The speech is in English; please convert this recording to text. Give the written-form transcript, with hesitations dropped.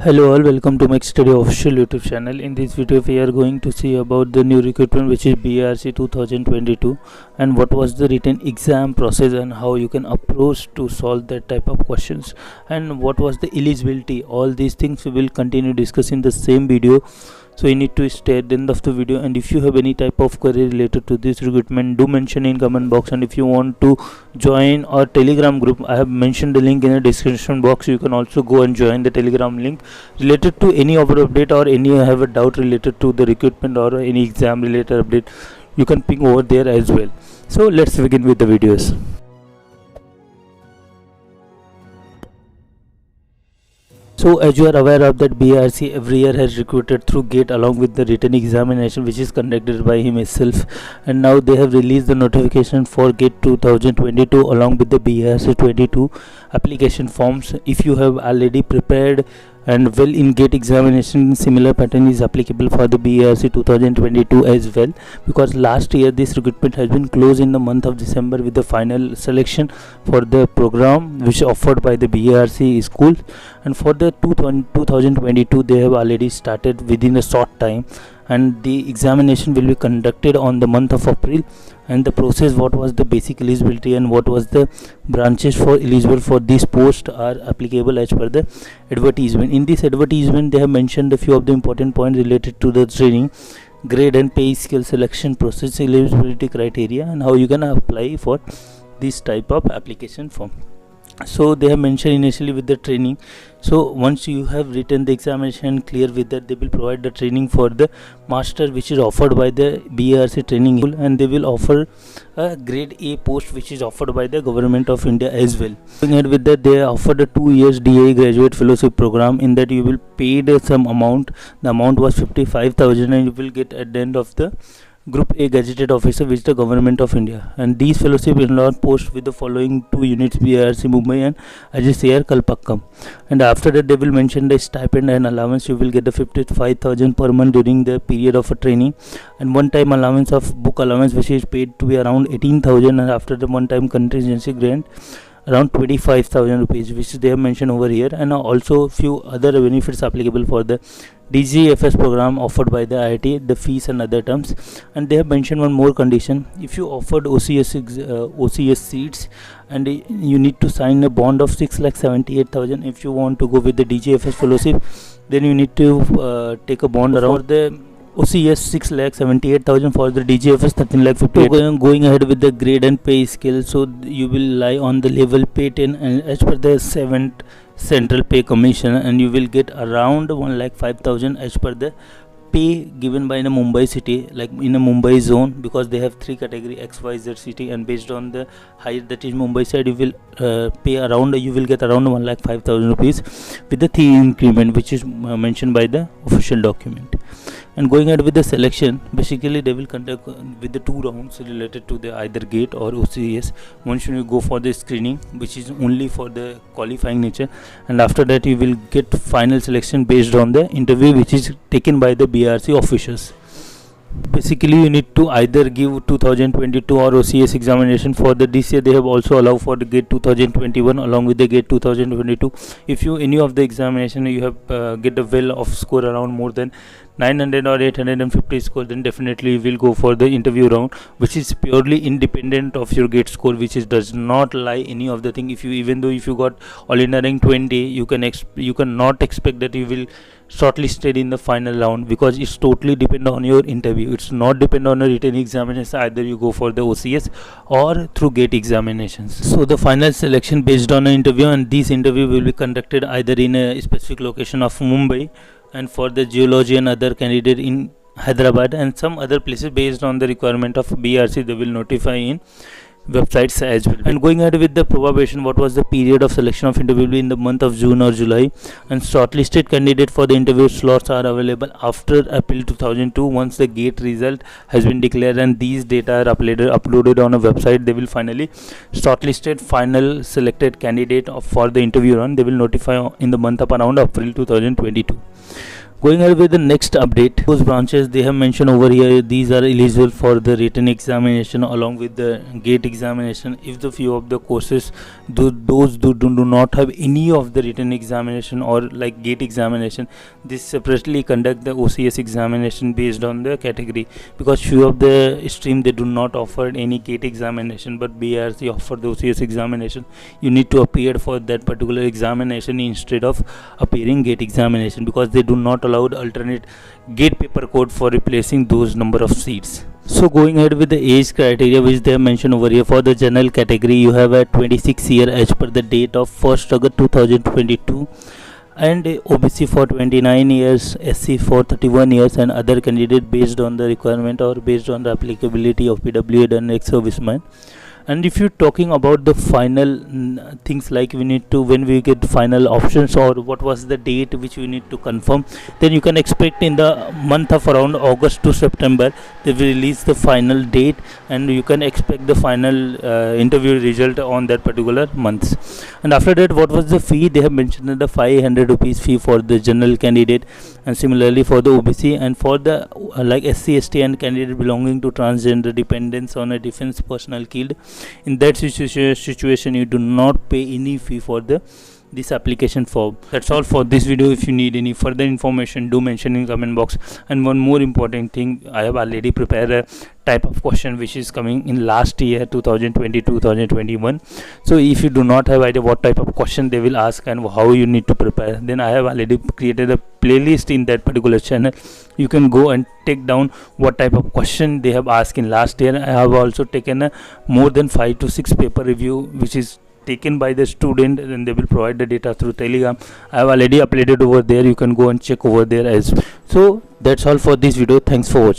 Hello all, welcome to Max Study official YouTube channel. In this video we are going to see about the new recruitment which is BRC 2022 and what was the written exam process and how you can approach to solve that type of questions and what was the eligibility. All these things we will continue discussing the same video, so you need to stay at the end of the video. And if you have any type of query related to this recruitment, do mention in comment box. And if you want to join our Telegram group, I have mentioned the link in the description box. You can also go and join the Telegram link related to any other update or any have a doubt related to the recruitment or any exam related update. You can ping over there as well. So let's begin with the videos. So as you are aware of that, BRC every year has recruited through GATE along with the written examination which is conducted by him himself, and now they have released the notification for GATE 2022 along with the BRC 22 application forms. If you have already prepared and well in GATE examination, similar pattern is applicable for the BRC 2022 as well, because last year this recruitment has been closed in the month of December with the final selection for the program which offered by the BRC school, and for the 2022 they have already started within a short time, and the examination will be conducted on the month of April. And the process, what was the basic eligibility and what was the branches for eligible for this post are applicable as per the advertisement. In this advertisement they have mentioned a few of the important points related to the training, grade and pay scale, selection process, eligibility criteria, and how you can apply for this type of application form. So they have mentioned initially with the training. So once you have written the examination clear with that, they will provide the training for the master which is offered by the BRC training school, and they will offer a grade A post which is offered by the government of India as well. Going ahead with that, they offered a 2 years DA graduate fellowship program, in that you will paid some amount. The amount was 55,000 and you will get at the end of the Group A gazetted officer with the government of India. And these fellowship will not post with the following two units, BRC Mumbai and IGCR Kalpakkam. And after that they will mention the stipend and allowance. You will get the 55,000 per month during the period of a training, and one time allowance of book allowance which is paid to be around 18,000, and after the one time contingency grant around 25,000 rupees, which they have mentioned over here. And also few other benefits applicable for the DGFS program offered by the IIT, the fees and other terms. And they have mentioned one more condition: if you offered OCS seats, and you need to sign a bond of 6,78,000. If you want to go with the DGFS fellowship, then you need to take a bond around the OCS 6,78,000, for the DGFS 13,58,000. Going ahead with the grade and pay scale, so you will lie on the level pay 10 and as per the 7th Central Pay Commission, and you will get around 1,05,000 as per the pay given by in a Mumbai city, like in a Mumbai zone, because they have three category XYZ city, and based on the height that is Mumbai side, you will pay around, you will get around 1,05,000 rupees with the 3 increment which is mentioned by the official document. And going ahead with the selection, basically they will conduct with the 2 rounds related to the either GATE or OCS. Once you go for the screening which is only for the qualifying nature, and after that you will get final selection based on the interview which is taken by the BRC officials. Basically you need to either give 2022 or OCS examination. For the this year they have also allowed for the GATE 2021 along with the GATE 2022. If you any of the examination you have get a well of score around more than 900 or 850 score, then definitely you will go for the interview round, which is purely independent of your GATE score, which is does not lie any of the thing. If you even though if you got all in rank 20, you cannot expect that you will shortlisted in the final round, because it's totally depend on your interview. It's not depend on a written examination. Either you go for the OCS or through GATE examinations. So the final selection based on an interview, and this interview will be conducted either in a specific location of Mumbai, and for the geology and other candidate in Hyderabad, and some other places based on the requirement of BRC they will notify in websites as well. And going ahead with the probation, what was the period of selection of interview will be in the month of June or July, and shortlisted candidate for the interview slots are available after April 2002. Once the GATE result has been declared and these data are uploaded on a website, they will finally shortlisted final selected candidate for the interview run. They will notify in the month of around April 2022. Going ahead with the next update, those branches they have mentioned over here, these are eligible for the written examination along with the gate examination. If the few of the courses do not have any of the written examination or like gate examination, this separately conduct the OCS examination based on the category, because few of the stream they do not offer any gate examination, but BRC offer the OCS examination. You need to appear for that particular examination instead of appearing gate examination, because they do not allowed alternate gate paper code for replacing those number of seats. So going ahead with the age criteria which they have mentioned over here, for the general category you have a 26 year as per the date of 1st August 2022, and OBC for 29 years, SC for 31 years, and other candidate based on the requirement or based on the applicability of PWD and ex-serviceman. And if you're talking about the final things, like we need to, when we get final options or what was the date which we need to confirm, then you can expect in the month of around August to September they will release the final date, and you can expect the final interview result on that particular month. And after that, what was the fee? They have mentioned that the 500 rupees fee for the general candidate, and similarly for the OBC, and for the like SC, ST and candidate belonging to transgender dependents on a defense personnel killed. In that situation you do not pay any fee for this application form. That's all for this video. If you need any further information, do mention in comment box. And one more important thing, I have already prepared a type of question which is coming in last year 2020-2021. so if you do not have idea what type of question they will ask and how you need to prepare, then I have already created a playlist in that particular channel. You can go and take down what type of question they have asked in last year. I have also taken a more than 5 to 6 paper review which is taken by the student, and they will provide the data through Telegram. I have already uploaded over there. You can go and check over there as well. So that's all for this video. Thanks for watching.